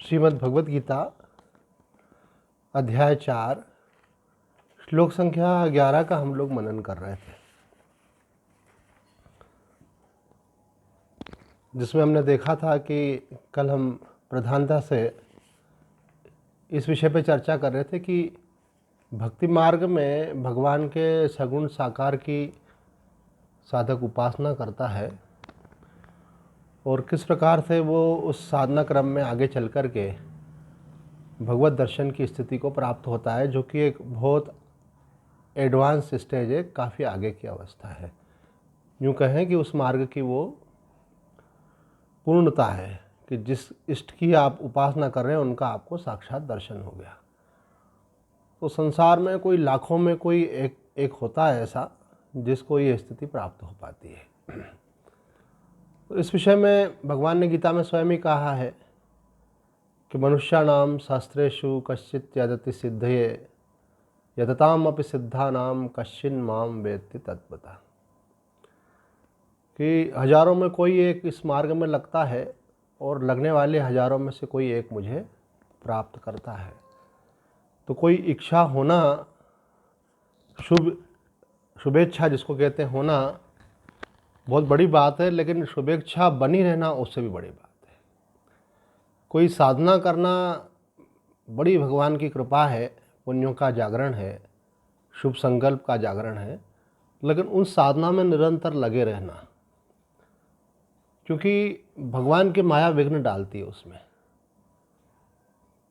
श्रीमद् भगवत गीता अध्याय 4 श्लोक संख्या 11 का हम लोग मनन कर रहे थे, जिसमें हमने देखा था कि कल हम प्रधानता से इस विषय पर चर्चा कर रहे थे कि भक्ति मार्ग में भगवान के सगुण साकार की साधक उपासना करता है और किस प्रकार से वो उस साधना क्रम में आगे चल कर के भगवत दर्शन की स्थिति को प्राप्त होता है, जो कि एक बहुत एडवांस स्टेज है, काफ़ी आगे की अवस्था है। यूँ कहें कि उस मार्ग की वो पूर्णता है कि जिस इष्ट की आप उपासना कर रहे हैं उनका आपको साक्षात दर्शन हो गया। तो संसार में कोई लाखों में कोई एक होता है ऐसा जिसको ये स्थिति प्राप्त हो पाती है। तो इस विषय में भगवान ने गीता में स्वयं ही कहा है कि मनुष्याणाम शास्त्रेषु कश्चित् यदति सिद्धये यतताम अपि सिद्धानाम कश्चिन् माम वेत्ति तत्वतः, कि हजारों में कोई एक इस मार्ग में लगता है और लगने वाले हजारों में से कोई एक मुझे प्राप्त करता है। तो कोई इच्छा होना, शुभेच्छा जिसको कहते हैं होना, बहुत बड़ी बात है, लेकिन शुभेच्छा बनी रहना उससे भी बड़ी बात है। कोई साधना करना बड़ी भगवान की कृपा है, पुण्यों का जागरण है, शुभ संकल्प का जागरण है, लेकिन उन साधना में निरंतर लगे रहना, क्योंकि भगवान की माया विघ्न डालती है उसमें।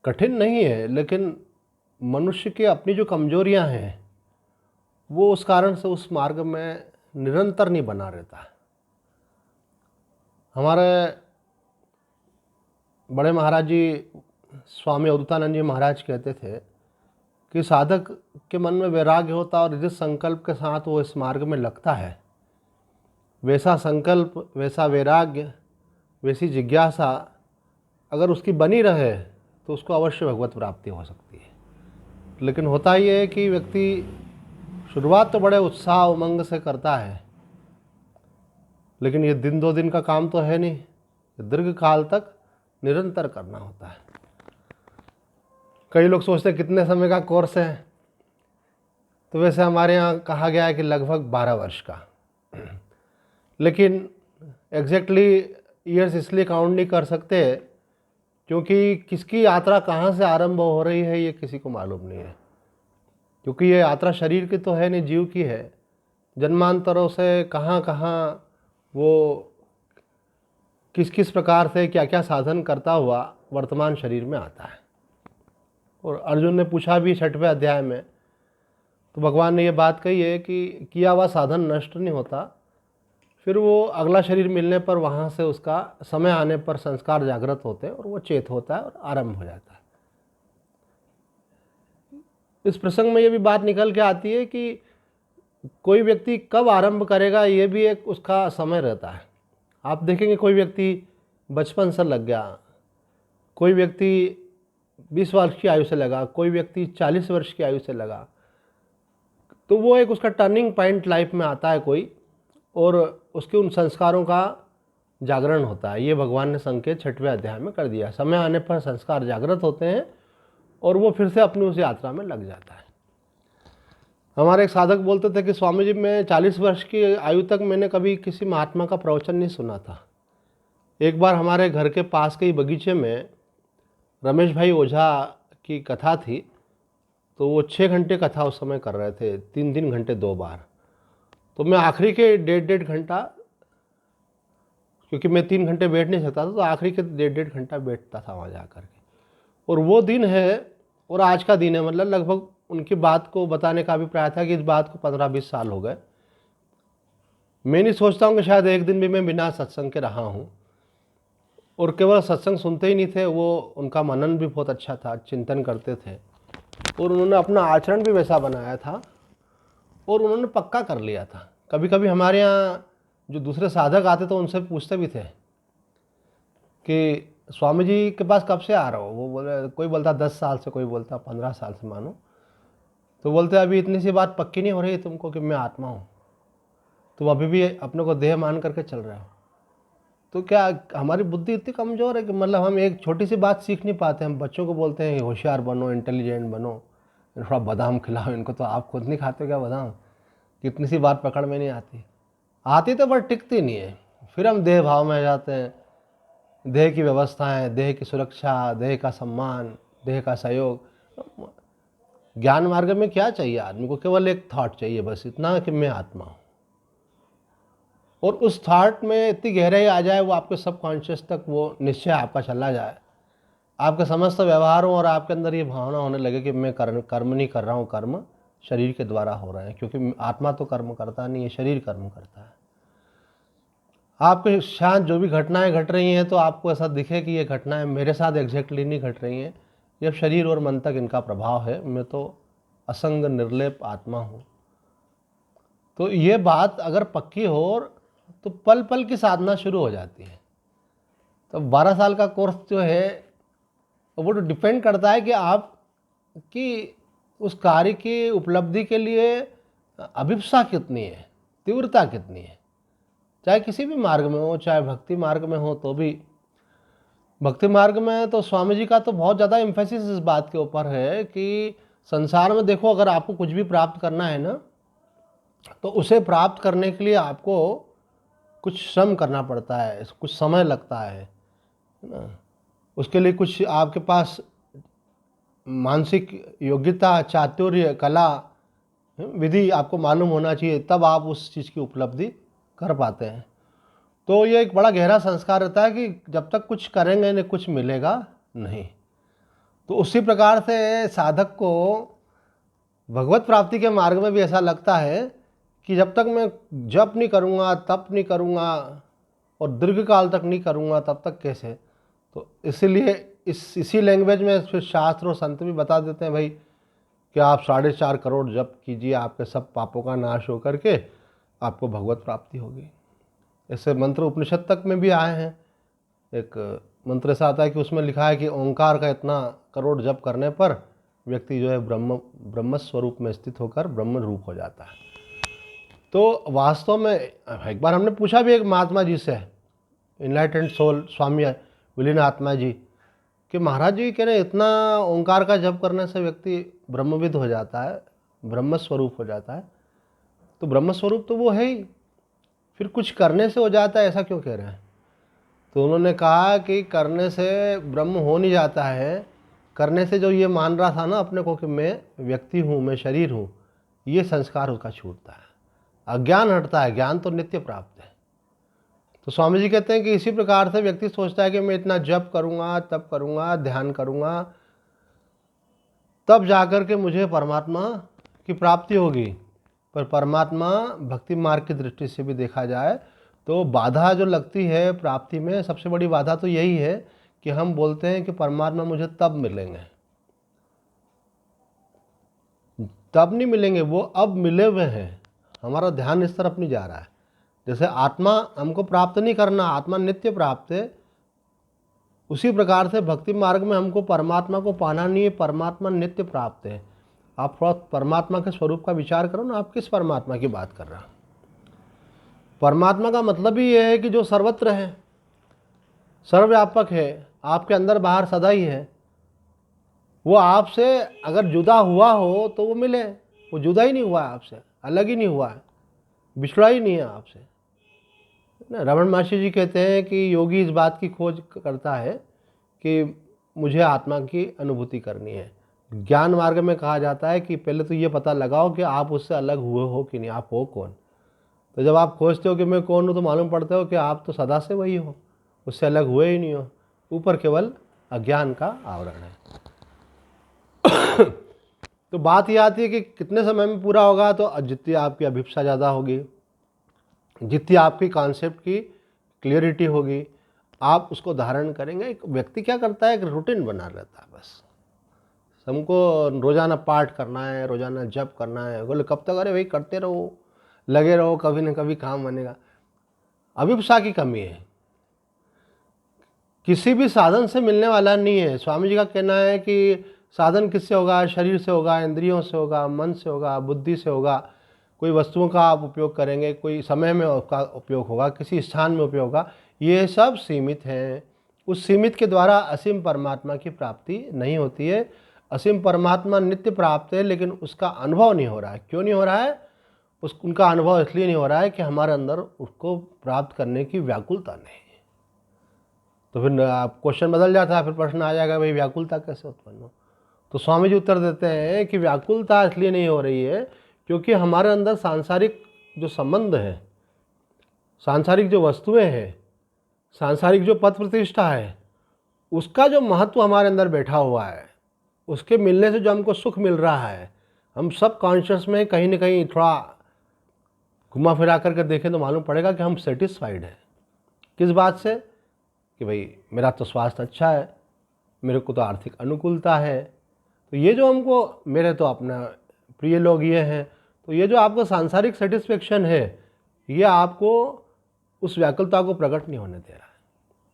कठिन नहीं है, लेकिन मनुष्य की अपनी जो कमजोरियां हैं वो उस कारण से उस मार्ग में निरंतर नहीं बना रहता है। हमारे बड़े महाराज जी स्वामी अवधूतानंद जी महाराज कहते थे कि साधक के मन में वैराग्य होता और जिस संकल्प के साथ वो इस मार्ग में लगता है, वैसा संकल्प, वैसा वैराग्य, वैसी जिज्ञासा अगर उसकी बनी रहे तो उसको अवश्य भगवत प्राप्ति हो सकती है। लेकिन होता ही है कि व्यक्ति शुरुआत तो बड़े उत्साह उमंग से करता है, लेकिन ये दिन दो दिन का काम तो है नहीं, दीर्घ काल तक निरंतर करना होता है। कई लोग सोचते हैं कितने समय का कोर्स है, तो वैसे हमारे यहाँ कहा गया है कि लगभग 12 वर्ष का, लेकिन एग्जैक्टली ईयर्स इसलिए काउंट नहीं कर सकते क्योंकि किसकी यात्रा कहाँ से आरंभ हो रही है ये किसी को मालूम नहीं है। क्योंकि ये यात्रा शरीर की तो है नहीं, जीव की है। जन्मांतरों से कहाँ कहाँ वो किस किस प्रकार से क्या क्या साधन करता हुआ वर्तमान शरीर में आता है। और अर्जुन ने पूछा भी 6वें अध्याय में, तो भगवान ने ये बात कही है कि किया हुआ साधन नष्ट नहीं होता, फिर वो अगला शरीर मिलने पर वहाँ से उसका समय आने पर संस्कार जागृत होते हैं और वो चेत होता है और आरंभ हो जाता है। इस प्रसंग में ये भी बात निकल के आती है कि कोई व्यक्ति कब आरंभ करेगा ये भी एक उसका समय रहता है। आप देखेंगे कोई व्यक्ति बचपन से लग गया, कोई व्यक्ति 20 वर्ष की आयु से लगा, कोई व्यक्ति 40 वर्ष की आयु से लगा, तो वो एक उसका टर्निंग पॉइंट लाइफ में आता है कोई, और उसके उन संस्कारों का जागरण होता है। ये भगवान ने संकेत 6वें अध्याय में कर दिया। समय आने पर संस्कार जागृत होते हैं और वो फिर से अपनी उस यात्रा में लग जाता है। हमारे एक साधक बोलते थे कि स्वामी जी, मैं 40 वर्ष की आयु तक मैंने कभी किसी महात्मा का प्रवचन नहीं सुना था। एक बार हमारे घर के पास के ही बगीचे में रमेश भाई ओझा की कथा थी, तो वो 6 घंटे कथा उस समय कर रहे थे, 3 घंटे 2 बार। तो मैं आखिरी के 1.5 घंटा, क्योंकि मैं 3 घंटे बैठ नहीं सकता था, तो आखिरी के 1.5 घंटा बैठता था वहाँ जा कर के। और वो दिन है और आज का दिन है, मतलब लगभग उनकी बात को बताने का अभिप्राय था कि इस बात को 15-20 साल हो गए। मैं नहीं सोचता हूँ कि शायद एक दिन भी मैं बिना सत्संग के रहा हूँ। और केवल सत्संग सुनते ही नहीं थे, वो उनका मनन भी बहुत अच्छा था, चिंतन करते थे और उन्होंने अपना आचरण भी वैसा बनाया था और उन्होंने पक्का कर लिया था। कभी कभी हमारे यहाँ जो दूसरे साधक आते तो उनसे पूछते भी थे कि स्वामी जी के पास कब से आ रहा हो। वो बोले, कोई बोलता 10 साल से, कोई बोलता 15 साल से मानो। तो बोलते अभी इतनी सी बात पक्की नहीं हो रही तुमको कि मैं आत्मा हूँ, तुम अभी भी अपने को देह मान करके चल रहे हो। तो क्या हमारी बुद्धि इतनी कमज़ोर है कि मतलब हम एक छोटी सी बात सीख नहीं पाते। हम बच्चों को बोलते हैं होशियार बनो, इंटेलिजेंट बनो, थोड़ा बादाम खिलाओ इनको, तो आप खुद नहीं खाते क्या बादाम? कितनी सी बात पकड़ में नहीं आती, आती तो पर टिकती नहीं है। फिर हम देह भाव में आ जाते हैं। देह की व्यवस्थाएं, देह की सुरक्षा, देह का सम्मान, देह का सहयोग। ज्ञान मार्ग में क्या चाहिए आदमी को? केवल एक थॉट चाहिए बस, इतना कि मैं आत्मा हूँ। और उस थॉट में इतनी गहराई आ जाए, वो आपके सबकॉन्शियस तक वो निश्चय आपका चला जाए, आपके समस्त व्यवहारों और आपके अंदर ये भावना होने लगे कि मैं कर्म नहीं कर रहा हूँ, कर्म शरीर के द्वारा हो रहे हैं, क्योंकि आत्मा तो कर्म करता नहीं है, शरीर कर्म करता है। आपके साथ जो भी घटनाएं घट रही हैं तो आपको ऐसा दिखे कि ये घटनाएं मेरे साथ एग्जैक्टली नहीं घट रही हैं, ये शरीर और मन तक इनका प्रभाव है, मैं तो असंग निर्लेप आत्मा हूँ। तो ये बात अगर पक्की हो तो पल पल की साधना शुरू हो जाती है। तो 12 साल का कोर्स जो है वो तो डिपेंड करता है कि आप कि उस कार्य की उपलब्धि के लिए अभिप्सा कितनी है, तीव्रता कितनी है। चाहे किसी भी मार्ग में हो, चाहे भक्ति मार्ग में हो, तो भी भक्ति मार्ग में तो स्वामी जी का तो बहुत ज़्यादा एम्फेसिस इस बात के ऊपर है कि संसार में देखो, अगर आपको कुछ भी प्राप्त करना है ना, तो उसे प्राप्त करने के लिए आपको कुछ श्रम करना पड़ता है, कुछ समय लगता है ना। उसके लिए कुछ आपके पास मानसिक योग्यता, चातुर्य, कला, विधि आपको मालूम होना चाहिए, तब आप उस चीज़ की उपलब्धि कर पाते हैं। तो ये एक बड़ा गहरा संस्कार रहता है कि जब तक कुछ करेंगे नहीं कुछ मिलेगा नहीं। तो उसी प्रकार से साधक को भगवत प्राप्ति के मार्ग में भी ऐसा लगता है कि जब तक मैं जप नहीं करूँगा, तप नहीं करूँगा और दीर्घ काल तक नहीं करूँगा, तब तक कैसे? तो इसीलिए इसी लैंग्वेज में फिर शास्त्र और संत भी बता देते हैं भाई कि आप 4.5 करोड़ जप कीजिए, आपके सब पापों का नाश हो करके आपको भगवत प्राप्ति होगी। ऐसे मंत्र उपनिषद तक में भी आए हैं। एक मंत्र ऐसा आता है कि उसमें लिखा है कि ओंकार का इतना करोड़ जप करने पर व्यक्ति जो है ब्रह्म स्वरूप में स्थित होकर ब्रह्म रूप हो जाता है। तो वास्तव में एक बार हमने पूछा भी एक महात्मा जी से, इनलाइटेंड सोल स्वामी विलीन आत्मा जी, कि महाराज जी कह रहे इतना ओंकार का जप करने से व्यक्ति ब्रह्मविद हो जाता है, ब्रह्म स्वरूप हो जाता है। तो ब्रह्म स्वरूप तो वो है ही, फिर कुछ करने से हो जाता है, ऐसा क्यों कह रहे हैं? तो उन्होंने कहा कि करने से ब्रह्म हो नहीं जाता है, करने से जो ये मान रहा था ना अपने को कि मैं व्यक्ति हूँ, मैं शरीर हूँ, ये संस्कार उसका छूटता है, अज्ञान हटता है, ज्ञान तो नित्य प्राप्त है। तो स्वामी जी कहते हैं कि इसी प्रकार से व्यक्ति सोचता है कि मैं इतना जप करूँगा, तप करूँगा, ध्यान करूँगा, तब जाकर के मुझे परमात्मा की प्राप्ति होगी। पर परमात्मा भक्ति मार्ग की दृष्टि से भी देखा जाए तो बाधा जो लगती है प्राप्ति में, सबसे बड़ी बाधा तो यही है कि हम बोलते हैं कि परमात्मा मुझे तब मिलेंगे, तब नहीं मिलेंगे, वो अब मिले हुए हैं। हमारा ध्यान इस तरफ नहीं जा रहा है। जैसे आत्मा हमको प्राप्त नहीं करना, आत्मा नित्य प्राप्त है, उसी प्रकार से भक्ति मार्ग में हमको परमात्मा को पाना नहीं है, परमात्मा नित्य प्राप्त है। आप थोड़ा परमात्मा के स्वरूप का विचार करो ना, आप किस परमात्मा की बात कर रहे हैं? परमात्मा का मतलब ही यह है कि जो सर्वत्र है, सर्वव्यापक है, आपके अंदर बाहर सदा ही है। वो आपसे अगर जुदा हुआ हो तो वो मिले, वो जुदा ही नहीं हुआ है आपसे, अलग ही नहीं हुआ है, बिछड़ा ही नहीं है आपसे ना। रमन महर्षि जी कहते हैं कि योगी इस बात की खोज करता है कि मुझे आत्मा की अनुभूति करनी है। ज्ञान मार्ग में कहा जाता है कि पहले तो ये पता लगाओ कि आप उससे अलग हुए हो कि नहीं, आप हो कौन। तो जब आप खोजते हो कि मैं कौन हूँ तो मालूम पड़ता हो कि आप तो सदा से वही हो, उससे अलग हुए ही नहीं हो, ऊपर केवल अज्ञान का आवरण है। तो बात यह आती है कि कितने समय में पूरा होगा? तो जितनी आपकी अभिप्सा ज़्यादा होगी, जितनी आपकी कॉन्सेप्ट की क्लियरिटी होगी, आप उसको धारण करेंगे। एक व्यक्ति क्या करता है, एक रूटीन बना लेता है, बस हमको रोज़ाना पाठ करना है, रोज़ाना जप करना है, बोले कब तक? अरे भाई करते रहो, लगे रहो, कभी न कभी काम बनेगा। अभिप्सा की कमी है, किसी भी साधन से मिलने वाला नहीं है। स्वामी जी का कहना है कि साधन किससे होगा? शरीर से होगा, इंद्रियों से होगा, मन से होगा, बुद्धि से होगा, कोई वस्तुओं का आप उपयोग करेंगे, कोई समय में उसका उपयोग होगा, किसी स्थान में उपयोग होगा, ये सब सीमित हैं। उस सीमित के द्वारा असीम परमात्मा की प्राप्ति नहीं होती है। असीम परमात्मा नित्य प्राप्त है, लेकिन उसका अनुभव नहीं हो रहा है। क्यों नहीं हो रहा है? उनका अनुभव इसलिए नहीं हो रहा है कि हमारे अंदर उसको प्राप्त करने की व्याकुलता नहीं है। तो फिर आप क्वेश्चन बदल जाता है, फिर प्रश्न आ जाएगा भाई व्याकुलता कैसे उत्पन्न हो। तो स्वामी जी उत्तर देते हैं कि व्याकुलता इसलिए नहीं हो रही है क्योंकि हमारे अंदर सांसारिक जो संबंध है, सांसारिक जो वस्तुएं हैं, सांसारिक जो पद प्रतिष्ठा है, उसका जो महत्व हमारे अंदर बैठा हुआ है, उसके मिलने से जो हमको सुख मिल रहा है, हम सब कॉन्शियस में कहीं ना कहीं थोड़ा घुमा फिरा करके देखें तो मालूम पड़ेगा कि हम सेटिस्फाइड हैं। किस बात से? कि भाई मेरा तो स्वास्थ्य अच्छा है, मेरे को तो आर्थिक अनुकूलता है, तो ये जो हमको, मेरे तो अपना प्रिय लोग ये हैं, तो ये जो आपको सांसारिक सेटिस्फेक्शन है, ये आपको उस व्याकुलता को प्रकट नहीं होने दे रहा है।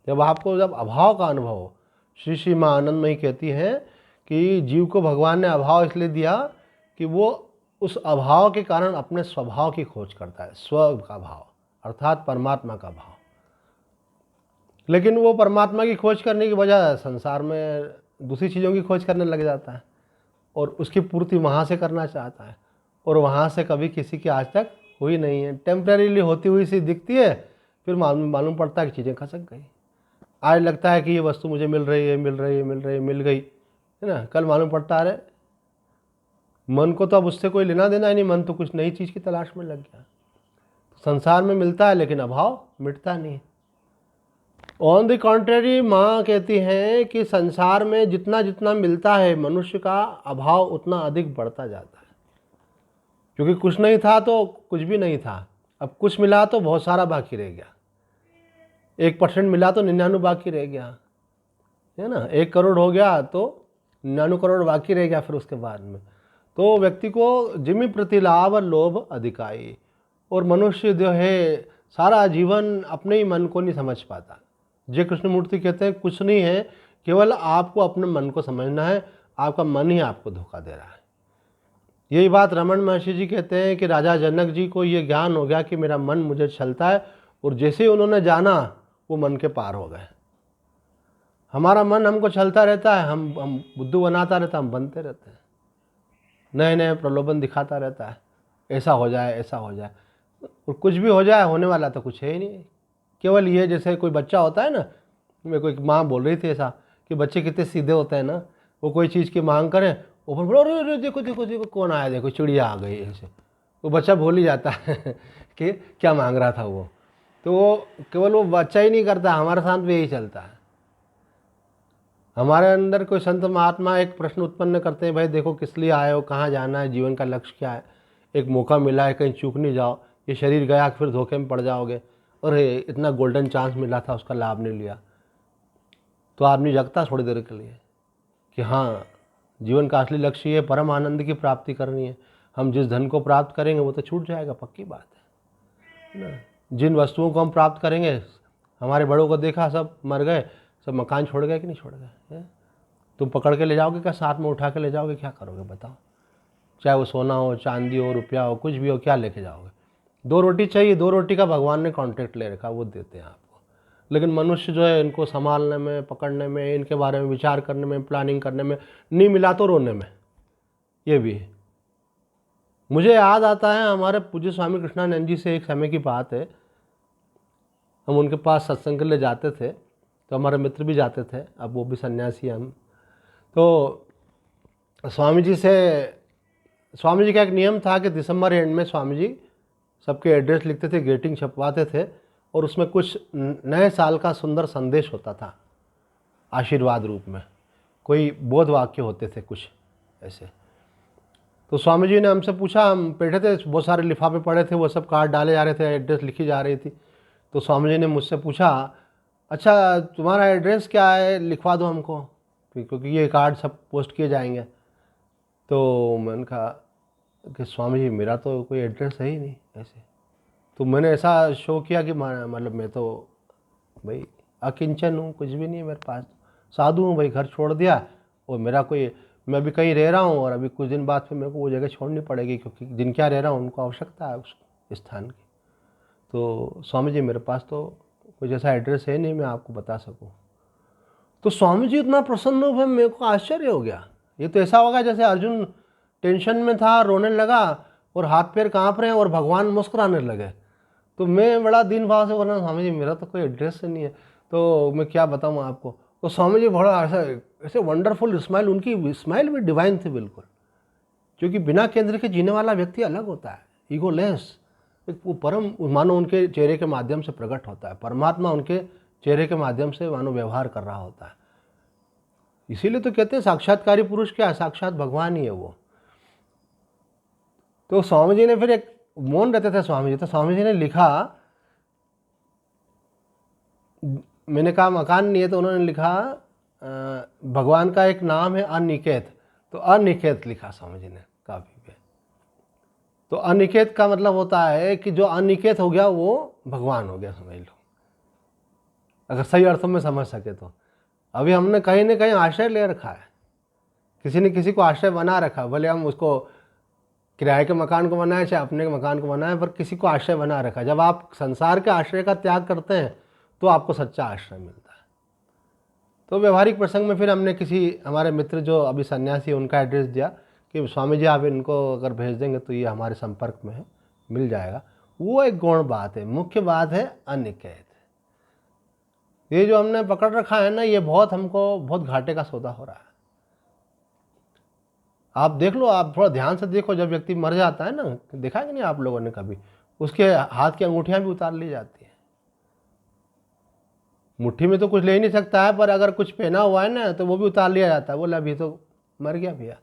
जब अभाव का अनुभव हो, श्री श्री माँ आनंदमयी कहती हैं कि जीव को भगवान ने अभाव इसलिए दिया कि वो उस अभाव के कारण अपने स्वभाव की खोज करता है, स्व का भाव अर्थात परमात्मा का भाव। लेकिन वो परमात्मा की खोज करने की बजाय संसार में दूसरी चीज़ों की खोज करने लग जाता है और उसकी पूर्ति वहाँ से करना चाहता है, और वहाँ से कभी किसी की आज तक हुई नहीं है। टेम्परेरीली होती हुई सी दिखती है, फिर मालूम पड़ता है कि चीज़ें खसक गई। आज लगता है कि ये वस्तु मुझे मिल रही है, मिल गई, है ना, कल मालूम पड़ता है मन को तो अब उससे कोई लेना देना ही नहीं, मन तो कुछ नई चीज़ की तलाश में लग गया। संसार में मिलता है लेकिन अभाव मिटता नहीं। ऑन द कॉन्ट्रेरी माँ कहती हैं कि संसार में जितना जितना मिलता है मनुष्य का अभाव उतना अधिक बढ़ता जाता है, क्योंकि कुछ नहीं था तो कुछ भी नहीं था, अब कुछ मिला तो बहुत सारा बाकी रह गया। 1% मिला तो 99 बाकी रह गया, है ना। 1 करोड़ हो गया तो 99 करोड़ बाकी रह गया फिर उसके बाद में। तो व्यक्ति को जिमि प्रतिलाभ लोभ अधिकाई, और मनुष्य जो है सारा जीवन अपने ही मन को नहीं समझ पाता। जय कृष्णमूर्ति कहते हैं कुछ नहीं है, केवल आपको अपने मन को समझना है, आपका मन ही आपको धोखा दे रहा है। यही बात रमन महर्षि जी कहते हैं कि राजा जनक जी को ये ज्ञान हो गया कि मेरा मन मुझे छलता है, और जैसे ही उन्होंने जाना वो मन के पार हो गए। हमारा मन हमको छलता रहता है, हम बुद्धू बनाता रहता है, हम बनते रहते हैं, नए नए प्रलोभन दिखाता रहता है, ऐसा हो जाए ऐसा हो जाए, और कुछ भी हो जाए, होने वाला तो कुछ है ही नहीं। केवल ये जैसे कोई बच्चा होता है ना, मेरे को एक माँ बोल रही थी ऐसा कि बच्चे कितने सीधे होते हैं ना, वो कोई चीज़ की मांग करें, ऊपर बोलो अरे देखो देखो देखो कौन आया, देखो चिड़िया आ गई, ऐसे वो बच्चा भूल ही जाता है कि क्या मांग रहा था वो। तो वो केवल वो बच्चा ही नहीं करता, हमारे साथ भी यही चलता है। हमारे अंदर कोई संत महात्मा एक प्रश्न उत्पन्न करते हैं, भाई देखो किस लिए आए हो, कहाँ जाना है, जीवन का लक्ष्य क्या है, एक मौका मिला है, कहीं चूक नहीं जाओ, ये शरीर गया फिर धोखे में पड़ जाओगे, और इतना गोल्डन चांस मिला था उसका लाभ नहीं लिया। तो आदमी जगता थोड़ी देर के लिए कि हाँ जीवन का असली लक्ष्य ये परम आनंद की प्राप्ति करनी है। हम जिस धन को प्राप्त करेंगे वो तो छूट जाएगा, पक्की बात है ना। जिन वस्तुओं को हम प्राप्त करेंगे, हमारे बड़ों को देखा सब मर गए, सब मकान छोड़ गए कि नहीं छोड़ गए, तुम पकड़ के ले जाओगे क्या, साथ में उठा के ले जाओगे, क्या करोगे बताओ। चाहे वो सोना हो, चांदी हो, रुपया हो, कुछ भी हो, क्या लेके जाओगे। 2 रोटी चाहिए, 2 रोटी का भगवान ने कॉन्ट्रैक्ट ले रखा, वो देते हैं आपको। लेकिन मनुष्य जो है इनको संभालने में, पकड़ने में, इनके बारे में विचार करने में, प्लानिंग करने में, नहीं मिला तो रोने में, ये भी है। मुझे याद आता है हमारे पूज्य स्वामी कृष्णानंद जी से एक समय की बात है, हम उनके पास सत्संग के लिए जाते थे, तो हमारे मित्र भी जाते थे, अब वो भी सन्यासी हम। तो स्वामी जी का एक नियम था कि दिसंबर एंड में स्वामी जी सबके एड्रेस लिखते थे, ग्रीटिंग छपवाते थे, और उसमें कुछ नए साल का सुंदर संदेश होता था आशीर्वाद रूप में, कोई बोध वाक्य होते थे कुछ ऐसे। तो स्वामी जी ने हमसे पूछा, हम बैठे थे, बहुत सारे लिफाफे पड़े थे, वो सब कार्ड डाले जा रहे थे, एड्रेस लिखी जा रही थी। तो स्वामी जी ने मुझसे पूछा, अच्छा तुम्हारा एड्रेस क्या है, लिखवा दो हमको, क्योंकि ये कार्ड सब पोस्ट किए जाएंगे। तो मैंने कहा कि स्वामी जी मेरा तो कोई एड्रेस है ही नहीं ऐसे। तो मैंने ऐसा शो किया कि मतलब मैं तो भाई अकिंचन हूँ, कुछ भी नहीं है मेरे पास, साधु हूँ भाई, घर छोड़ दिया, और मेरा कोई मैं अभी कहीं रह रहा हूँ और अभी कुछ दिन बाद फिर मेरे को वो जगह छोड़नी पड़ेगी, क्योंकि जिनके यहाँ रह रहा हूँ उनको आवश्यकता है उस स्थान की। तो स्वामी जी मेरे पास तो कुछ ऐसा एड्रेस है नहीं मैं आपको बता सकूँ। तो स्वामी जी इतना प्रसन्न हुए, मेरे को आश्चर्य हो गया। ये तो ऐसा होगा जैसे अर्जुन टेंशन में था, रोने लगा और हाथ पैर कांप रहे हैं और भगवान मुस्कुराने लगे। तो मैं बड़ा दीन भाव से बोला, स्वामी जी मेरा तो कोई एड्रेस नहीं है, तो मैं क्या बताऊँ आपको। तो स्वामी जी बड़ा ऐसा ऐसे वंडरफुल स्माइल, उनकी स्माइल भी डिवाइन थी बिल्कुल, क्योंकि बिना केंद्र के जीने वाला व्यक्ति अलग होता है, ईगोलेस। वो परम मानो उनके चेहरे के माध्यम से प्रकट होता है, परमात्मा उनके चेहरे के माध्यम से मानो व्यवहार कर रहा होता है। इसीलिए तो कहते हैं साक्षात्कारी पुरुष क्या है, साक्षात भगवान ही है वो। तो स्वामी जी ने फिर एक मौन रहते थे स्वामी जी, तो स्वामी जी ने लिखा, मैंने कहा मकान नहीं है, तो उन्होंने लिखा भगवान का एक नाम है अनिकेत, तो अनिकेत लिखा स्वामी जी ने काफी पे। तो अनिकेत का मतलब होता है कि जो अनिकेत हो गया वो भगवान हो गया, समझ लो, अगर सही अर्थों में समझ सके तो। अभी हमने कहीं ना कहीं आश्रय ले रखा है, किसी ने किसी को आश्रय बना रखा, भले हम उसको किराए के मकान को बनाए चाहे अपने के मकान को बनाए, पर किसी को आश्रय बना रखा। जब आप संसार के आश्रय का त्याग करते हैं तो आपको सच्चा आश्रय मिलता है। तो व्यवहारिक प्रसंग में फिर हमने किसी हमारे मित्र जो अभी सन्यासी है उनका एड्रेस दिया कि स्वामी जी आप इनको अगर भेज देंगे तो ये हमारे संपर्क में है, मिल जाएगा। वो एक गौण बात है, मुख्य बात है अनिकेत। ये जो हमने पकड़ रखा है ना, ये बहुत हमको बहुत घाटे का सौदा हो रहा है। आप देख लो, आप थोड़ा ध्यान से देखो, जब व्यक्ति मर जाता है ना, देखा है कि नहीं आप लोगों ने कभी, उसके हाथ की अंगूठियां भी उतार ली जाती है। मुट्ठी में तो कुछ ले ही नहीं सकता है, पर अगर कुछ पहना हुआ है ना तो वो भी उतार लिया जाता है। बोला अभी तो मर गया भैया,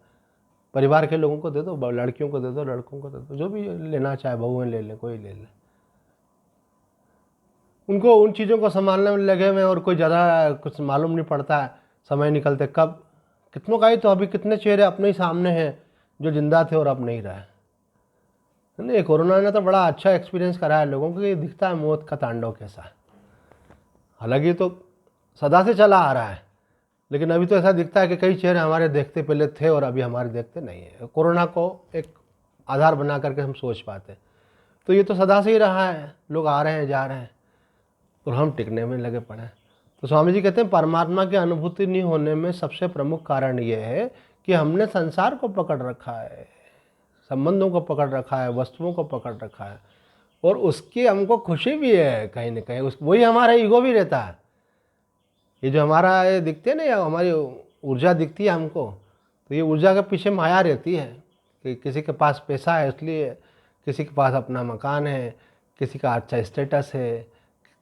परिवार के लोगों को दे दो, लड़कियों को दे दो, लड़कों को दे दो, जो भी लेना चाहे, बहुएं ले लें, कोई ले ले। उनको उन चीज़ों को संभालने में लगे हुए और कोई ज़्यादा कुछ मालूम नहीं पड़ता है समय निकलते कब। कितनों का ही तो अभी कितने चेहरे अपने ही सामने हैं जो जिंदा थे और अब नहीं रहे। नहीं, कोरोना ने तो बड़ा अच्छा एक्सपीरियंस कराया लोगों को, ये दिखता है मौत का तांडव कैसा है। हालांकि तो सदा से चला आ रहा है, लेकिन अभी तो ऐसा दिखता है कि कई चेहरे हमारे देखते पहले थे और अभी हमारे देखते नहीं है। कोरोना को एक आधार बना करके हम सोच पाते, तो ये तो सदा से ही रहा है, लोग आ रहे हैं जा रहे हैं और हम टिकने में लगे पड़े हैं। तो स्वामी जी कहते हैं परमात्मा की अनुभूति नहीं होने में सबसे प्रमुख कारण ये है कि हमने संसार को पकड़ रखा है, संबंधों को पकड़ रखा है, वस्तुओं को पकड़ रखा है, और उसकी हमको खुशी भी है कहीं ना कहीं, उस वही हमारा ईगो भी रहता है। ये जो हमारा ये दिखते है ना, या हमारी ऊर्जा दिखती है हमको, तो ये ऊर्जा के पीछे माया रहती है कि किसी के पास पैसा है इसलिए, किसी के पास अपना मकान है, किसी का अच्छा स्टेटस है,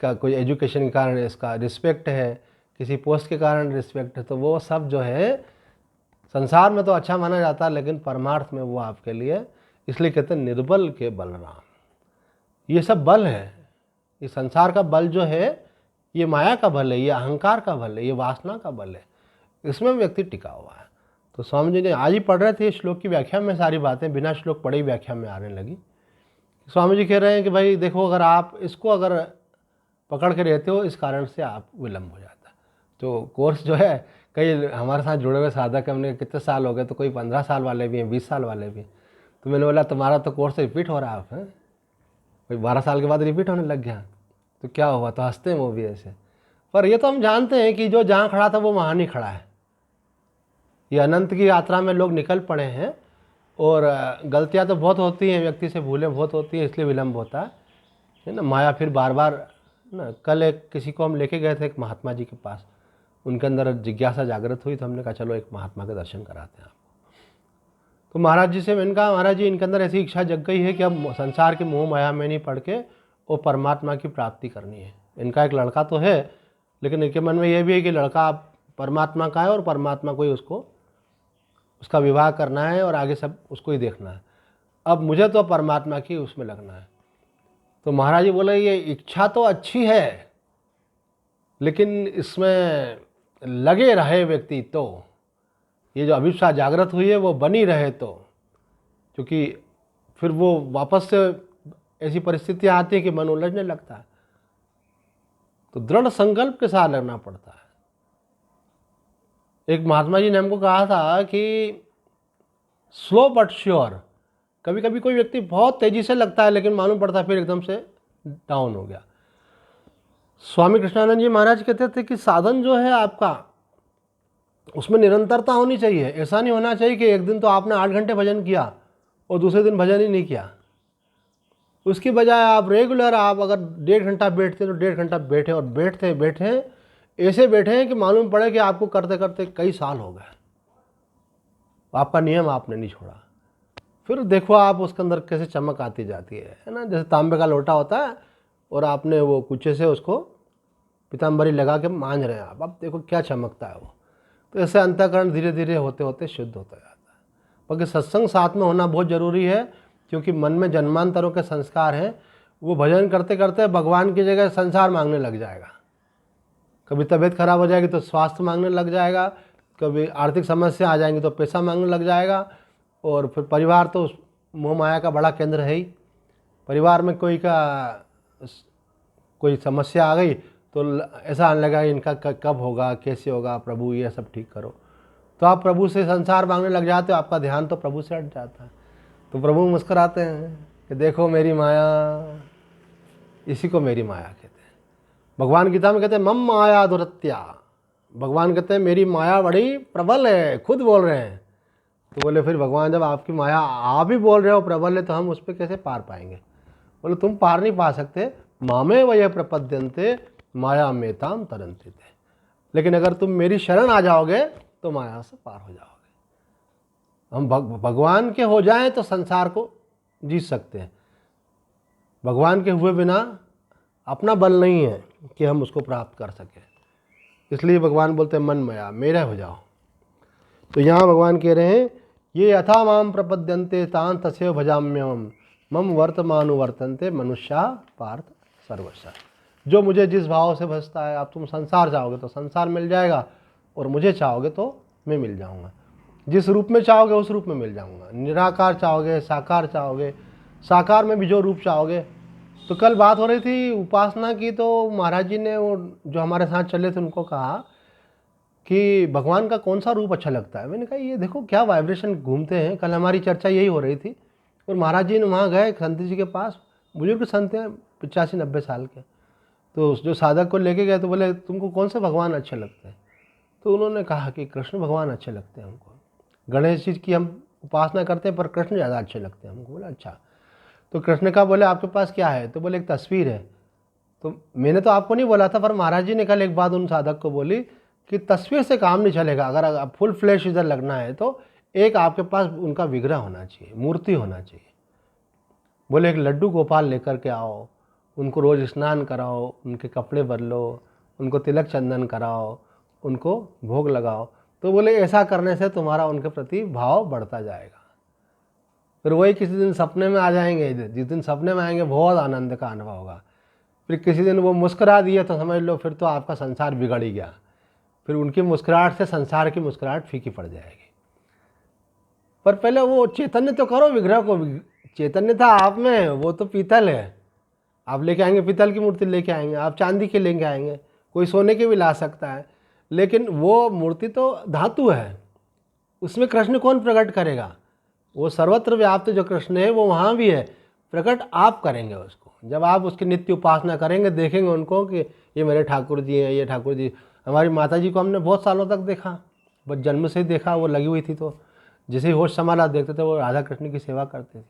का कोई एजुकेशन के कारण इसका रिस्पेक्ट है, किसी पोस्ट के कारण रिस्पेक्ट है। तो वो सब जो है संसार में तो अच्छा माना जाता है, लेकिन परमार्थ में वो आपके लिए, इसलिए कहते हैं निर्बल के बलराम। ये सब बल है, ये संसार का बल जो है ये माया का बल है, ये अहंकार का बल है, ये वासना का बल है, इसमें व्यक्ति टिका हुआ है। तो स्वामी जी ने आज ही पढ़ रहे थे श्लोक की व्याख्या में, सारी बातें बिना श्लोक पढ़े ही व्याख्या में आने लगी। स्वामी जी कह रहे हैं कि भाई देखो, अगर आप इसको अगर पकड़ के रहते हो, इस कारण से आप विलम्ब हो जाता है। तो कोर्स जो है, कई हमारे साथ जुड़े हुए साधक, हमने कितने साल हो गए, तो कोई 15 साल वाले भी हैं, 20 साल वाले भी हैं। तो मैंने बोला तुम्हारा तो कोर्स रिपीट हो रहा है, आप हैं कोई 12 साल के बाद रिपीट होने लग गया, तो क्या हुआ। तो हंसते हैं वो भी ऐसे, पर ये तो हम जानते हैं कि जो जहाँ खड़ा था वो वहाँ नहीं खड़ा है। ये अनंत की यात्रा में लोग निकल पड़े हैं, और गलतियाँ तो बहुत होती हैं, व्यक्ति से भूलें बहुत होती हैं, इसलिए विलम्ब होता है ना। माया फिर बार बार ना, कल एक किसी को हम लेके गए थे एक महात्मा जी के पास, उनके अंदर जिज्ञासा जागृत हुई, तो हमने कहा चलो एक महात्मा के दर्शन कराते हैं आपको। तो महाराज जी से मैंने कहा, महाराज जी इनके अंदर ऐसी इच्छा जग गई है कि अब संसार के मोह माया में नहीं पड़ के वो परमात्मा की प्राप्ति करनी है। इनका एक लड़का तो है, लेकिन इनके मन में ये भी है कि लड़का परमात्मा का है और परमात्मा को ही उसका विवाह करना है और आगे सब उसको ही देखना है। अब मुझे तो परमात्मा की उसमें लगना है। तो महाराज जी बोले ये इच्छा तो अच्छी है, लेकिन इसमें लगे रहे व्यक्ति, तो ये जो अभिप्सा जागृत हुई है वो बनी रहे, तो क्योंकि फिर वो वापस से ऐसी परिस्थितियाँ आती है कि मन उलझने लगता है। तो दृढ़ संकल्प के साथ लगना पड़ता है। एक महात्मा जी ने हमको कहा था कि स्लो बट श्योर। कभी कभी कोई व्यक्ति बहुत तेजी से लगता है लेकिन मालूम पड़ता है फिर एकदम से डाउन हो गया। स्वामी कृष्णानंद जी महाराज कहते थे कि साधन जो है आपका, उसमें निरंतरता होनी चाहिए। ऐसा नहीं होना चाहिए कि एक दिन तो आपने 8 घंटे भजन किया और दूसरे दिन भजन ही नहीं किया। उसकी बजाय आप रेगुलर, आप अगर 1.5 घंटा बैठते तो 1.5 घंटा बैठे, और बैठते बैठे ऐसे बैठे हैं कि मालूम पड़े कि आपको करते करते कई साल हो गए, आपका नियम आपने नहीं छोड़ा। फिर देखो आप उसके अंदर कैसे चमक आती जाती है ना। जैसे तांबे का लोटा होता है और आपने वो कुचे से उसको पीताम्बरी लगा के मांझ रहे हैं आप, अब देखो क्या चमकता है वो। तो ऐसे अंतःकरण धीरे धीरे होते होते शुद्ध होता जाता है। बाकी सत्संग साथ में होना बहुत ज़रूरी है, क्योंकि मन में जन्मांतरों के संस्कार हैं। वो भजन करते करते भगवान की जगह संसार मांगने लग जाएगा। कभी तबीयत खराब हो जाएगी तो स्वास्थ्य मांगने लग जाएगा, कभी आर्थिक समस्या आ जाएंगी तो पैसा मांगने लग जाएगा, और फिर परिवार तो मोह माया का बड़ा केंद्र है ही। परिवार में कोई समस्या आ गई तो ऐसा आने लगा इनका कब होगा, कैसे होगा, प्रभु ये सब ठीक करो। तो आप प्रभु से संसार मांगने लग जाते हो, आपका ध्यान तो प्रभु से हट जाता है। तो प्रभु मुस्कुराते हैं कि देखो मेरी माया, इसी को मेरी माया कहते हैं। भगवान गीता में कहते हैं मम माया दुरत्या। भगवान कहते हैं मेरी माया बड़ी प्रबल है, खुद बोल रहे हैं। तो बोले फिर भगवान जब आपकी माया आप ही बोल रहे हो प्रबल है, तो हम उस पर कैसे पार पाएंगे? बोले तुम पार नहीं पा सकते, मामे वह प्रपद्यंते माया मेताम तरंती थे। लेकिन अगर तुम मेरी शरण आ जाओगे तो माया से पार हो जाओगे। हम भगवान के हो जाएं तो संसार को जीत सकते हैं। भगवान के हुए बिना अपना बल नहीं है कि हम उसको प्राप्त कर सकें। इसलिए भगवान बोलते हैं मन मया, मेरा हो जाओ। तो यहाँ भगवान कह रहे हैं ये यथा माम प्रपद्यन्ते तान तस्यो भजाम्यम मम वर्तमानुवर्तन्ते मनुष्या पार्थ सर्वशः। जो मुझे जिस भाव से भजता है, आप तुम संसार चाहोगे तो संसार मिल जाएगा, और मुझे चाहोगे तो मैं मिल जाऊंगा। जिस रूप में चाहोगे उस रूप में मिल जाऊंगा। निराकार चाहोगे, साकार चाहोगे, साकार में भी जो रूप चाहोगे। तो कल बात हो रही थी उपासना की, तो महाराज जी ने वो जो हमारे साथ चले थे उनको कहा कि भगवान का कौन सा रूप अच्छा लगता है। मैंने कहा ये देखो क्या वाइब्रेशन घूमते हैं। कल हमारी चर्चा यही हो रही थी, और महाराज जी ने वहाँ गए संत जी के पास, बुजुर्ग संत हैं 85-90 साल के। तो जो साधक को लेके गए तो बोले तुमको कौन से भगवान अच्छे लगते हैं? तो उन्होंने कहा कि कृष्ण भगवान अच्छे लगते हैं हमको। गणेश जी की हम उपासना करते हैं पर कृष्ण ज़्यादा अच्छे लगते हैं हमको। बोला अच्छा। तो कृष्ण का बोले आपके पास क्या है? तो बोले एक तस्वीर है। तो मैंने तो आपको नहीं बोला था, पर महाराज जी ने कल एक बात उन साधक को बोली कि तस्वीर से काम नहीं चलेगा। अगर फुल फ्लैश इधर लगना है तो एक आपके पास उनका विग्रह होना चाहिए, मूर्ति होना चाहिए। बोले एक लड्डू गोपाल लेकर के आओ, उनको रोज़ स्नान कराओ, उनके कपड़े बदलो, उनको तिलक चंदन कराओ, उनको भोग लगाओ। तो बोले ऐसा करने से तुम्हारा उनके प्रति भाव बढ़ता जाएगा। फिर वही किसी दिन सपने में आ जाएंगे। जिस दिन सपने में आएंगे बहुत आनंद का अनुभव होगा। फिर किसी दिन वो मुस्कुरा दिए तो समझ लो फिर तो आपका संसार बिगड़ ही गया। फिर उनकी मुस्कुराहट से संसार की मुस्कुराहट फीकी पड़ जाएगी। पर पहले वो चैतन्य तो करो विग्रह को। चैतन्य था आप में, वो तो पीतल है। आप लेके आएंगे पीतल की मूर्ति लेके आएंगे, आप चांदी की लेके आएंगे, कोई सोने की भी ला सकता है, लेकिन वो मूर्ति तो धातु है। उसमें कृष्ण कौन प्रकट करेगा? वो सर्वत्र व्याप्त जो कृष्ण है वो वहाँ भी है। प्रकट आप करेंगे उसको। जब आप उसकी नित्य उपासना करेंगे, देखेंगे उनको कि ये मेरे ठाकुर जी हैं, ये ठाकुर जी। हमारी माता जी को हमने बहुत सालों तक देखा, बस जन्म से ही देखा। वो लगी हुई थी तो जैसे ही होश संभाला देखते थे वो राधा कृष्ण की सेवा करते थे।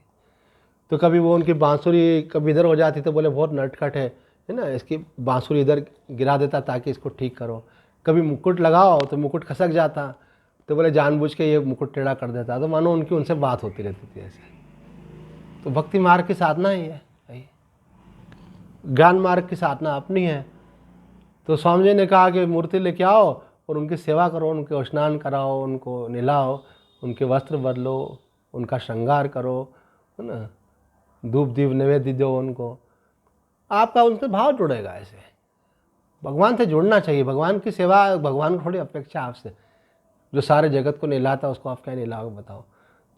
तो कभी वो उनकी बांसुरी कभी इधर हो जाती तो बोले बहुत नटखट है ना, इसकी बांसुरी इधर गिरा देता ताकि इसको ठीक करो। कभी मुकुट लगाओ तो मुकुट खसक जाता, तो बोले जानबूझ के ये मुकुट टेढ़ा कर देता। तो मानो उनकी उनसे बात होती रहती थी ऐसे। तो भक्ति मार्ग की साधना ही है, ज्ञान मार्ग की साधना अपनी है। तो स्वामी जी ने कहा कि मूर्ति लेके आओ और उनकी सेवा करो, उनके स्नान कराओ, उनको नहलाओ, उनके वस्त्र बदलो, उनका श्रृंगार करो, है ना, धूप दीप नैवेद्य दो उनको। आपका उनसे भाव जुड़ेगा। ऐसे भगवान से जुड़ना चाहिए। भगवान की सेवा, भगवान को थोड़ी अपेक्षा आपसे। जो सारे जगत को नहलाता उसको आप क्या नहलाओगे बताओ?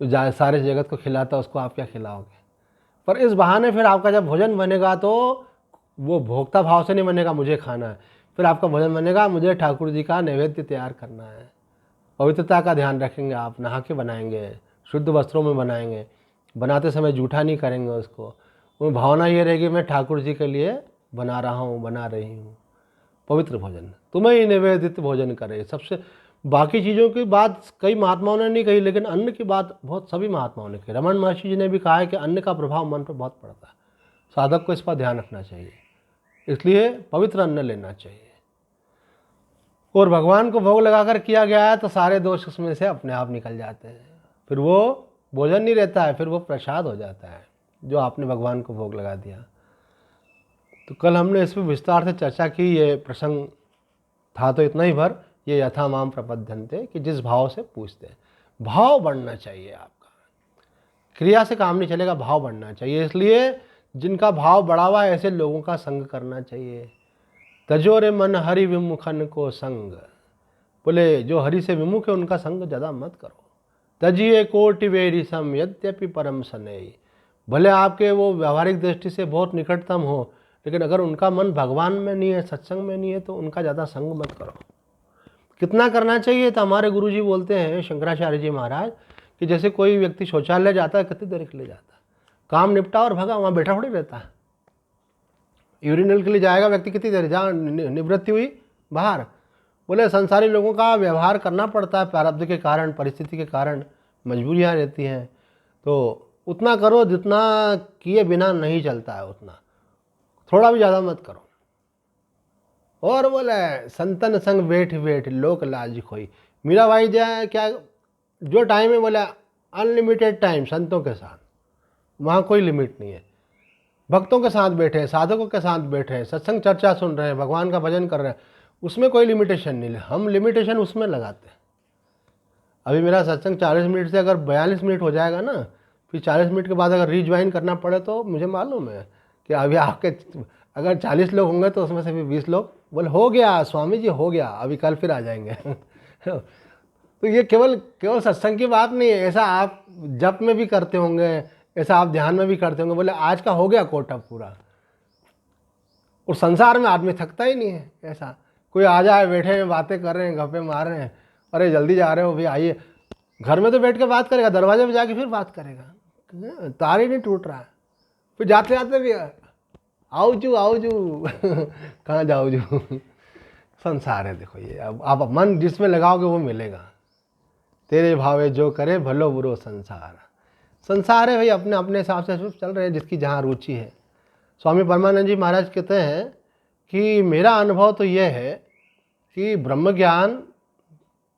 जो सारे जगत को खिलाता उसको आप क्या खिलाओगे? पर इस बहाने फिर आपका जब भोजन बनेगा तो वो भोक्ता भाव से नहीं बनेगा मुझे खाना है। फिर आपका भोजन बनेगा मुझे ठाकुर जी का नैवेद्य तैयार करना है, पवित्रता का ध्यान रखेंगे, आप नहा के बनाएंगे, शुद्ध वस्त्रों में बनाएंगे, बनाते समय जूठा नहीं करेंगे उसको। वो भावना ये रहेगी मैं ठाकुर जी के लिए बना रहा हूँ, बना रही हूँ पवित्र भोजन, तुम्हें ही निवेदित भोजन करे। सबसे बाकी चीज़ों की बात कई महात्माओं ने नहीं कही, लेकिन अन्न की बात बहुत सभी महात्माओं ने कही। रमन महर्षि जी ने भी कहा है कि अन्न का प्रभाव मन पर बहुत पड़ता है, साधक को इस पर ध्यान रखना चाहिए, इसलिए पवित्र अन्न लेना चाहिए। और भगवान को भोग लगाकर किया गया है तो सारे दोष उसमें से अपने आप निकल जाते हैं, फिर वो भोजन नहीं रहता है, फिर वो प्रसाद हो जाता है जो आपने भगवान को भोग लगा दिया। तो कल हमने इस पर विस्तार से चर्चा की, ये प्रसंग था तो इतना ही भर। ये यथा माम प्रपद्यन्ते कि जिस भाव से पूछते हैं, भाव बढ़ना चाहिए आपका, क्रिया से काम नहीं चलेगा, भाव बढ़ना चाहिए। इसलिए जिनका भाव बढ़ा हुआ है ऐसे लोगों का संग करना चाहिए। तजोरे मन हरि विमुखन को संग, बोले जो हरि से विमुख है उनका संग ज़्यादा मत करो। तजिए कोटि वेरी सम यद्यपि परम सनेई, भले आपके वो व्यावहारिक दृष्टि से बहुत निकटतम हो, लेकिन अगर उनका मन भगवान में नहीं है, सत्संग में नहीं है, तो उनका ज़्यादा संग मत करो। कितना करना चाहिए? तो हमारे गुरुजी बोलते हैं, शंकराचार्य जी महाराज, कि जैसे कोई व्यक्ति शौचालय जाता है, कितनी देर के लिए जाता है, काम निपटा और भगा, वहाँ बैठा थोड़ी रहता है। यूरिनल के लिए जाएगा व्यक्ति, कितनी देर, जहाँ निवृत्ति हुई बाहर। बोले संसारी लोगों का व्यवहार करना पड़ता है, प्रारब्ध के कारण, परिस्थिति के कारण, मजबूरियाँ रहती हैं, तो उतना करो जितना किए बिना नहीं चलता है, उतना, थोड़ा भी ज़्यादा मत करो। और बोले संतन संग बैठ बैठ लोक लाज खोई, मीरा भाई जाए क्या जो टाइम है, बोले अनलिमिटेड टाइम संतों के साथ, वहाँ कोई लिमिट नहीं है। भक्तों के साथ बैठे हैं, साधकों के साथ बैठे हैं, सत्संग चर्चा सुन रहे हैं, भगवान का भजन कर रहे हैं, उसमें कोई लिमिटेशन नहीं है। हम लिमिटेशन उसमें लगाते हैं। अभी मेरा सत्संग 40 मिनट से अगर 42 मिनट हो जाएगा ना, फिर 40 मिनट के बाद अगर रीज्वाइन करना पड़े तो मुझे मालूम है कि अभी आपके अगर 40 लोग होंगे तो उसमें से भी 20 लोग बोले हो गया स्वामी जी, हो गया, अभी कल फिर आ जाएंगे। तो ये केवल सत्संग की बात नहीं है, ऐसा आप जप में भी करते होंगे, ऐसा आप ध्यान में भी करते होंगे, बोले आज का हो गया कोटा पूरा। और संसार में आदमी थकता ही नहीं है। ऐसा कोई आ जाए, बैठे हैं, बातें कर रहे हैं, गप्पे मार रहे हैं, अरे जल्दी जा रहे हो भाई, आइए। घर में तो बैठ के बात करेगा, दरवाजे पे जाके फिर बात करेगा, तार ही नहीं टूट रहा है। फिर जाते जाते भी आओ जू कहाँ जाओ जू। संसार है, देखो ये, अब आप मन जिसमें लगाओगे वो मिलेगा। तेरे भावे जो करे भलो बुरो संसार, संसार है भाई, अपने अपने हिसाब से चल रहे हैं, जिसकी जहाँ रुचि है। स्वामी परमानंद जी महाराज कहते हैं कि मेरा अनुभव तो यह है कि ब्रह्म ज्ञान,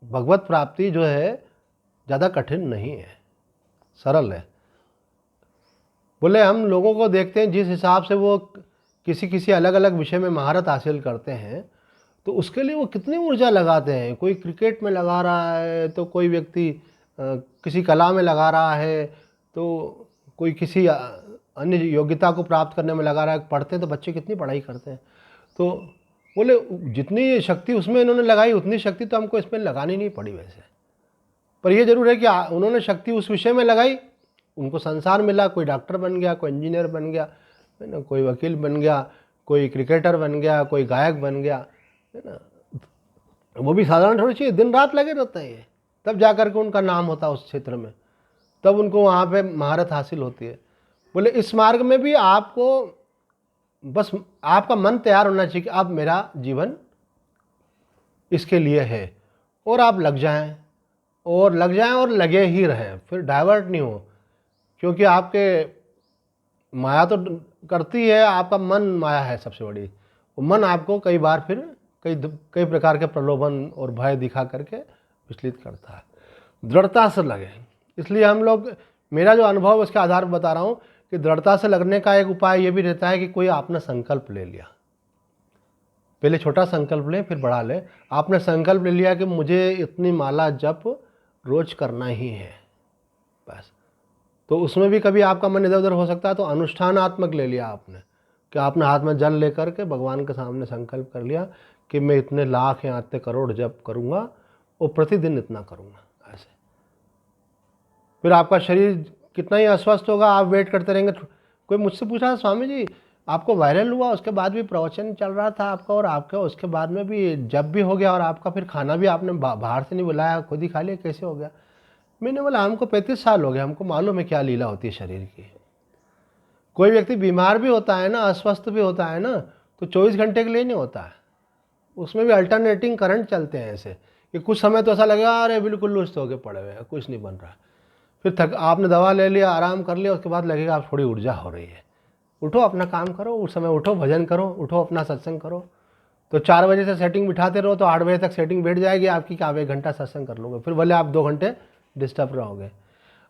भगवत प्राप्ति जो है ज़्यादा कठिन नहीं है, सरल है। बोले हम लोगों को देखते हैं जिस हिसाब से वो किसी अलग अलग विषय में महारत हासिल करते हैं, तो उसके लिए वो कितनी ऊर्जा लगाते हैं। कोई क्रिकेट में लगा रहा है, तो कोई व्यक्ति किसी कला में लगा रहा है, तो कोई किसी अन्य योग्यता को प्राप्त करने में लगा रहा है। पढ़ते हैं तो बच्चे कितनी पढ़ाई करते हैं। तो बोले जितनी शक्ति उसमें इन्होंने लगाई, उतनी शक्ति तो हमको इसमें लगानी नहीं पड़ी वैसे। पर यह जरूर है कि उन्होंने शक्ति उस विषय में लगाई, उनको संसार मिला, कोई डॉक्टर बन गया, कोई इंजीनियर बन गया, है ना, कोई वकील बन गया, कोई क्रिकेटर बन गया, कोई गायक बन गया, है ना। वो भी साधारण थोड़ी चाहिए, दिन रात लगे रहते हैं ये, तब जा कर के उनका नाम होता है उस क्षेत्र में, तब उनको वहाँ पे महारत हासिल होती है। बोले इस मार्ग में भी आपको बस आपका मन तैयार होना चाहिए कि अब मेरा जीवन इसके लिए है, और आप लग जाएं और लगे ही रहें, फिर डाइवर्ट नहीं हो। क्योंकि आपके माया तो करती है, आपका मन माया है सबसे बड़ी। वो मन आपको कई बार फिर कई प्रकार के प्रलोभन और भय दिखा करके विचलित करता है। दृढ़ता से लगे। इसलिए हम लोग, मेरा जो अनुभव उसके आधार पर बता रहा हूँ कि दृढ़ता से लगने का एक उपाय ये भी रहता है कि कोई आपने संकल्प ले लिया, पहले छोटा संकल्प ले फिर बड़ा ले। आपने संकल्प ले लिया कि मुझे इतनी माला जप रोज करना ही है बस, तो उसमें भी कभी आपका मन इधर उधर हो सकता है। तो अनुष्ठानात्मक ले लिया आपने, कि आपने हाथ में जल लेकर के भगवान के सामने संकल्प कर लिया कि मैं इतने लाख या इतने करोड़ जप करूँगा और प्रतिदिन इतना करूँगा। ऐसे फिर आपका शरीर कितना ही अस्वस्थ होगा, आप वेट करते रहेंगे। कोई मुझसे पूछा स्वामी जी आपको वायरल हुआ, उसके बाद भी प्रवचन चल रहा था आपका, और आपका उसके बाद में भी जब भी हो गया, और आपका फिर खाना भी आपने बाहर से नहीं बुलाया, खुद ही खा लिया, कैसे हो गया? मैंने बोला हमको 35 साल हो गए, हमको मालूम है क्या लीला होती है शरीर की। कोई व्यक्ति बीमार भी होता है ना, अस्वस्थ भी होता है ना, तो 24 घंटे के लिए नहीं होता है, उसमें भी अल्टरनेटिंग करंट चलते हैं ऐसे कि कुछ समय तो ऐसा लगेगा अरे बिल्कुल लुस्त होके पड़े हुए हैं, कुछ नहीं बन रहा, फिर थक आपने दवा ले लिया, आराम कर लिया, उसके बाद लगेगा आप थोड़ी ऊर्जा हो रही है, उठो अपना काम करो, उस समय उठो, भजन करो, उठो अपना सत्संग करो। तो 4 बजे से सेटिंग बिठाते रहो तो 8 बजे तक सेटिंग बैठ जाएगी आपकी कि आप 1 घंटा सत्संग कर लोगे, फिर भले आप 2 घंटे डिस्टर्ब रहोगे।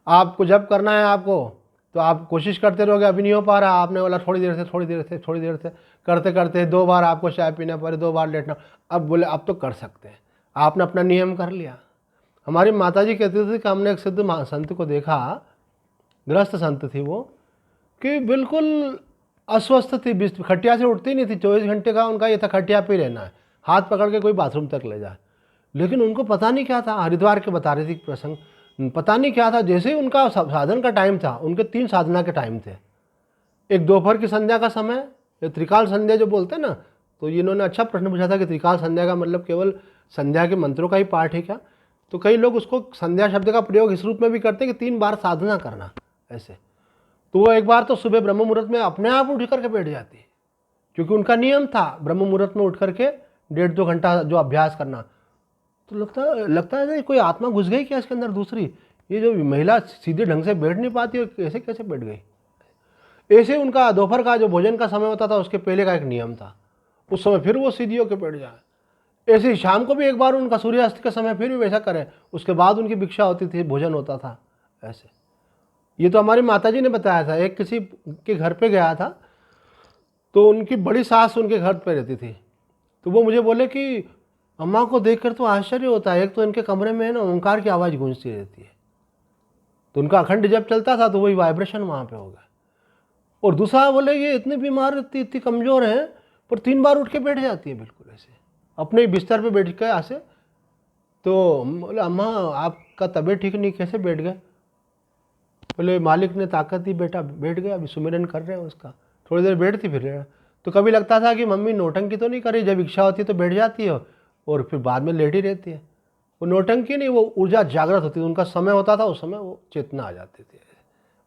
आपको जब करना है आपको, तो आप कोशिश करते रहोगे, अभी नहीं हो पा रहा, आपने बोला थोड़ी देर से थोड़ी देर से थोड़ी देर से, करते करते 2 बार आपको चाय पीना पड़े, 2 बार लेटना, अब बोले अब तो कर सकते हैं, आपने अपना नियम कर लिया। हमारी माताजी कहती थी कि हमने एक सिद्ध संत को देखा, गृहस्थ संत थी वो, कि बिल्कुल अस्वस्थ थी, खटिया से उठती नहीं थी, 24 घंटे का उनका ये था खटिया पे रहना है, हाथ पकड़ के कोई बाथरूम तक ले जाए। लेकिन उनको पता नहीं क्या था, हरिद्वार के बता रही थी प्रसंग, पता नहीं क्या था, जैसे ही उनका साधन का टाइम था, उनके 3 साधना के टाइम थे। एक दोपहर की संध्या का समय, ये त्रिकाल संध्या जो बोलते हैं ना, तो इन्होंने अच्छा प्रश्न पूछा था कि त्रिकाल संध्या का मतलब केवल संध्या के मंत्रों का ही पाठ है क्या? तो कई लोग उसको संध्या शब्द का प्रयोग इस रूप में भी करते हैं कि 3 बार साधना करना ऐसे। तो वो एक बार तो सुबह ब्रह्म मुहूर्त में अपने आप उठ करके बैठ जाती है, क्योंकि उनका नियम था ब्रह्म मुहूर्त में उठ करके 1.5-2 घंटा जो अभ्यास करना। तो लगता है कोई आत्मा घुस गई क्या इसके अंदर दूसरी, ये जो महिला सीधे ढंग से बैठ नहीं पाती और कैसे कैसे बैठ गई। ऐसे उनका दोपहर का जो भोजन का समय होता था उसके पहले का एक नियम था, उस समय फिर वो सीधी होकर बैठ जाए। ऐसे ही शाम को भी एक बार उनका सूर्यास्त का समय फिर भी वैसा करें, उसके बाद उनकी भिक्षा होती थी, भोजन होता था ऐसे। ये तो हमारी माताजी ने बताया था। एक किसी के घर पे गया था, तो उनकी बड़ी सास उनके घर पे रहती थी, तो वो मुझे बोले कि अम्मा को देखकर तो आश्चर्य होता है, एक तो इनके कमरे में ना ओंकार की आवाज़ गूंजती रहती है, तो उनका अखंड जब चलता था तो वही वाइब्रेशन वहाँ पे होगा। और दूसरा बोले ये इतनी बीमार, इतनी कमज़ोर है, पर 3 बार उठ के बैठ जाती है बिल्कुल ऐसे अपने बिस्तर पे बैठ के ऐसे। तो बोले अम्मा आपका तबीयत ठीक नहीं, कैसे बैठ गए? बोले मालिक ने ताकत दी बेटा, बैठ गया, अभी सुमिरन कर रहे हैं उसका, थोड़ी देर बैठती फिर। तो कभी लगता था कि मम्मी नौटंकी तो नहीं कर रही, जब इच्छा होती है तो बैठ जाती है और फिर बाद में लेटी रहती है। वो नौटंकी नहीं, वो ऊर्जा जागृत होती है, उनका समय होता था, उस समय वो चेतना आ जाती थी।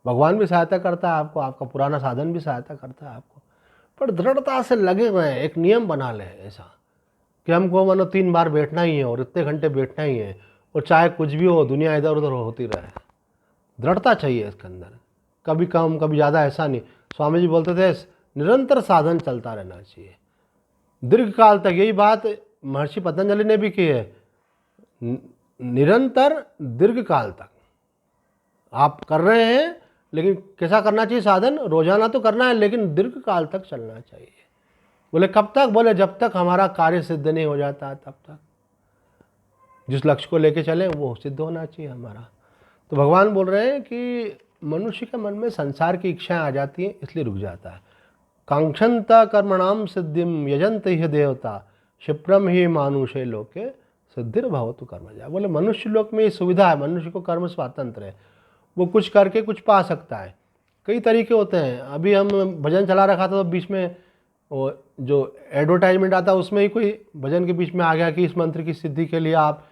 भगवान भी सहायता करता है आपको, आपका पुराना साधन भी सहायता करता है आपको, पर दृढ़ता से लगे हुए हैं, एक नियम बना लें ऐसा कि हमको मानो 3 बार बैठना ही है और इतने घंटे बैठना ही है, और चाहे कुछ भी हो, दुनिया इधर उधर होती रहे, दृढ़ता चाहिए इसके अंदर, कभी कम कभी ज़्यादा ऐसा नहीं। स्वामी जी बोलते थे निरंतर साधन चलता रहना चाहिए दीर्घ काल तक। यही बात महर्षि पतंजलि ने भी की है, निरंतर दीर्घ काल तक आप कर रहे हैं, लेकिन कैसा करना चाहिए साधन? रोजाना तो करना है, लेकिन दीर्घ काल तक चलना चाहिए। बोले कब तक? बोले जब तक हमारा कार्य सिद्ध नहीं हो जाता तब तक। जिस लक्ष्य को लेके चले वो सिद्ध होना चाहिए हमारा। तो भगवान बोल रहे हैं कि मनुष्य के मन में संसार की इच्छाएं आ जाती हैं, इसलिए रुक जाता है। कांक्षन्ता कर्मणाम सिद्धिम यजंत ही देवता क्षिप्रम ही मानुषे लोके सिद्धिर भवतु कर्मजा। बोले मनुष्य लोक में ये सुविधा है, मनुष्य को कर्म स्वातंत्र है, वो कुछ करके कुछ पा सकता है। कई तरीके होते हैं। अभी हम भजन चला रखा था तो बीच में वो जो एडवर्टाइजमेंट आता है उसमें ही कोई भजन के बीच में आ गया कि इस मंत्र की सिद्धि के लिए आप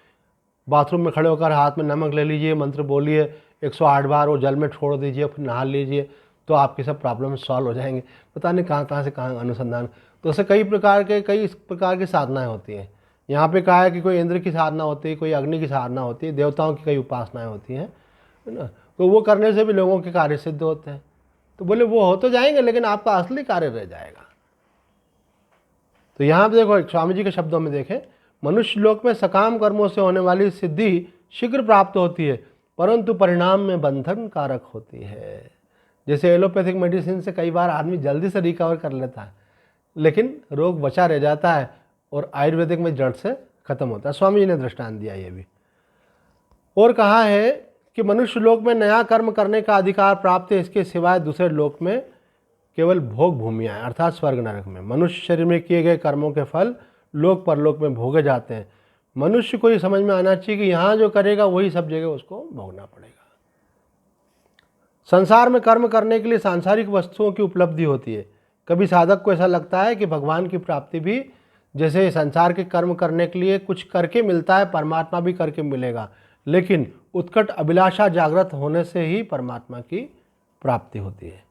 बाथरूम में खड़े होकर हाथ में नमक ले लीजिए, मंत्र बोलिए 108 बार और जल में छोड़ दीजिए, फिर नहा लीजिए, तो आपके सब प्रॉब्लम सॉल्व हो जाएंगे। पता नहीं कहाँ से कहाँ अनुसंधान। तो ऐसे कई प्रकार की साधनाएं होती हैं। यहाँ पे कहा है कि कोई इंद्र की साधना होती है, कोई अग्नि की साधना होती है, देवताओं की कई उपासनाएं होती हैं, है ना। तो वो करने से भी लोगों के कार्य सिद्ध होते हैं। तो बोले वो हो तो जाएंगे, लेकिन आपका असली कार्य रह जाएगा। तो यहाँ पे देखो स्वामी जी के शब्दों में देखें, मनुष्य लोक में सकाम कर्मों से होने वाली सिद्धि शीघ्र प्राप्त होती है, परंतु परिणाम में बंधन कारक होती है। जैसे एलोपैथिक मेडिसिन से कई बार आदमी जल्दी से रिकवर कर लेता है, लेकिन रोग बचा रह जाता है, और आयुर्वेदिक में जड़ से खत्म होता है। स्वामी जी ने दृष्टांत दिया ये भी। और कहा है कि मनुष्य लोक में नया कर्म करने का अधिकार प्राप्त है, इसके सिवाय दूसरे लोक में केवल भोग भूमियाँ हैं, अर्थात स्वर्ग नरक में। मनुष्य शरीर में किए गए कर्मों के फल लोक परलोक में भोगे जाते हैं। मनुष्य को ये समझ में आना चाहिए कि यहाँ जो करेगा वही सब जगह उसको भोगना पड़ेगा। संसार में कर्म करने के लिए सांसारिक वस्तुओं की उपलब्धि होती है, कभी साधक को ऐसा लगता है कि भगवान की प्राप्ति भी जैसे संसार के कर्म करने के लिए कुछ करके मिलता है, परमात्मा भी करके मिलेगा, लेकिन उत्कट अभिलाषा जागृत होने से ही परमात्मा की प्राप्ति होती है।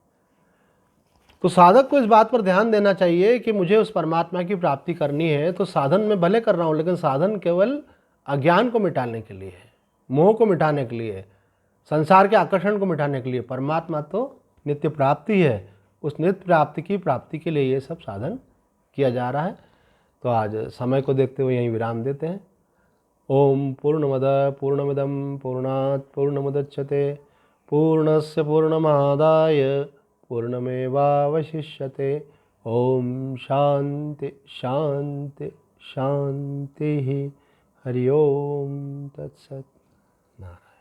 तो साधक को इस बात पर ध्यान देना चाहिए कि मुझे उस परमात्मा की प्राप्ति करनी है, तो साधन मैं भले कर रहा हूँ, लेकिन साधन केवल अज्ञान को मिटाने के लिए है, मोह को मिटाने के लिए, संसार के आकर्षण को मिटाने के लिए। परमात्मा तो नित्य प्राप्ति है, उस नित्य प्राप्ति के लिए ये सब साधन किया जा रहा है। तो आज समय को देखते हुए यहीं विराम देते हैं। ओम पूर्णमद पूर्णमिदं पूर्णात् पूर्णमुदच्यते पूर्णस्य पूर्णमादाय पूर्णमेवावशिष्यते। ओम शांति शांति शांति। हरि ओम तत्सत्। नारायण।